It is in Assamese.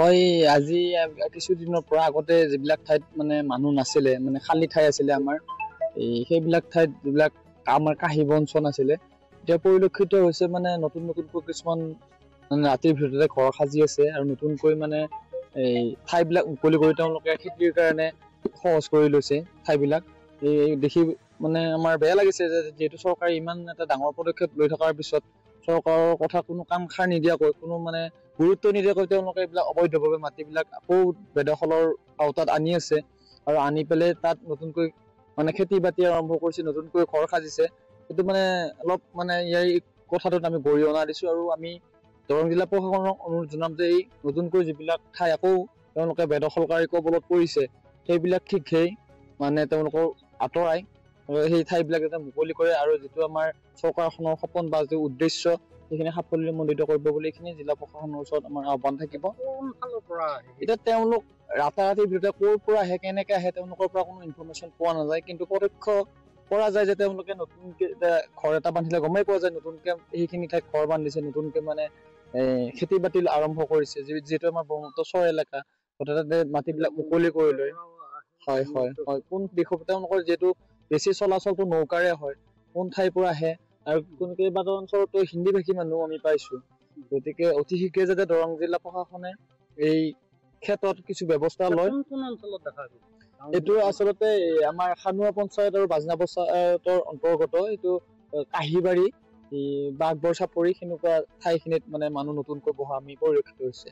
হয় আজি কিছুদিনৰ পৰা আগতে যিবিলাক ঠাইত মানে মানুহ নাছিলে মানে খালী ঠাই আছিলে আমাৰ সেইবিলাক ঠাইত যিবিলাক আমাৰ কাঁহী বঞ্চন আছিলে এতিয়া পৰিলক্ষিত হৈছে মানে নতুনকৈ কিছুমান মানে ৰাতিৰ ভিতৰতে ঘৰ সাজি আছে আৰু নতুনকৈ মানে এই ঠাইবিলাক মুকলি কৰি তেওঁলোকে খেতিৰ কাৰণে সহজ কৰি লৈছে ঠাইবিলাক। এই দেখি মানে আমাৰ বেয়া লাগিছে যে যিহেতু চৰকাৰে ইমান এটা ডাঙৰ পদক্ষেপ লৈ থকাৰ পিছত চৰকাৰৰ কথা কোনো কাম সাৰ নিদিয়াকৈ কোনো মানে গুৰুত্ব নিদিয়াকৈ তেওঁলোকে এইবিলাক অবৈধভাৱে মাটিবিলাক আকৌ বেদখলৰ আওতাত আনি আছে আৰু আনি পেলাই তাত নতুনকৈ মানে খেতি বাতি আৰম্ভ কৰিছে, নতুনকৈ ঘৰ সাজিছে। সেইটো মানে অলপ মানে ইয়াৰ কথাটোত আমি গৰিহণা দিছো আৰু আমি দৰং জিলা প্ৰশাসনক অনুৰোধ জনাম যে এই নতুনকৈ যিবিলাক ঠাই আকৌ তেওঁলোকে বেদখলকাৰী কবলত পৰিছে সেইবিলাক ঠিকহে মানে তেওঁলোকৰ আঁতৰাই সেই ঠাইবিলাক যাতে মুকলি কৰে আৰু যিটো আমাৰ চৰকাৰখনৰ সপোন বা যিটো উদ্দেশ্য সেইখিনি সাফল্যমণ্ডিত কৰিব বুলি এইখিনি জিলা প্ৰশাসনৰ ওচৰত আমাৰ আহ্বান থাকিব। এতিয়া তেওঁলোক ৰাতাৰাতিৰ ভিতৰতে ক'ৰ পৰা আহে কেনেকে আহে তেওঁলোকৰ পৰা কোনো ইনফৰমেশ্যন পোৱা নাযায়, কিন্তু প্ৰত্যক্ষ কৰা যায় যে তেওঁলোকে নতুনকে ঘৰ এটা বান্ধিলে গমেই পোৱা যায় নতুনকে সেইখিনি ঠাইত ঘৰ বান্ধিছে, নতুনকে মানে খেতি বাতি আৰম্ভ কৰিছে যিহেতু আমাৰ ব্ৰহ্মপুত্ৰ চৰ এলেকা তাতে মাটিবিলাক মুকলি কৰি লৈ হয় হয় হয় কোন দিশত তেওঁলোকৰ যিহেতু বেছি চলাচলটো নৌকাৰে হয়, কোন ঠাইৰ পৰা আহে আৰু কেইবাটাও অঞ্চলতো হিন্দী ভাষী মানুহ আমি পাইছো। গতিকে অতি শীঘ্ৰে যাতে দৰং জিলা প্ৰশাসনে এই ক্ষেত্ৰত কিছু ব্যৱস্থা লয়। এইটো আচলতে আমাৰ খানুৱা পঞ্চায়ত আৰু বাজনা পঞ্চায়তৰ অন্তৰ্গত এইটো কাহিবাৰী বাঘবৰ চাপৰি সেনেকুৱা ঠাইখিনিত মানে মানুহ নতুনকৈ বহা আমি পৰিলক্ষিত হৈছে।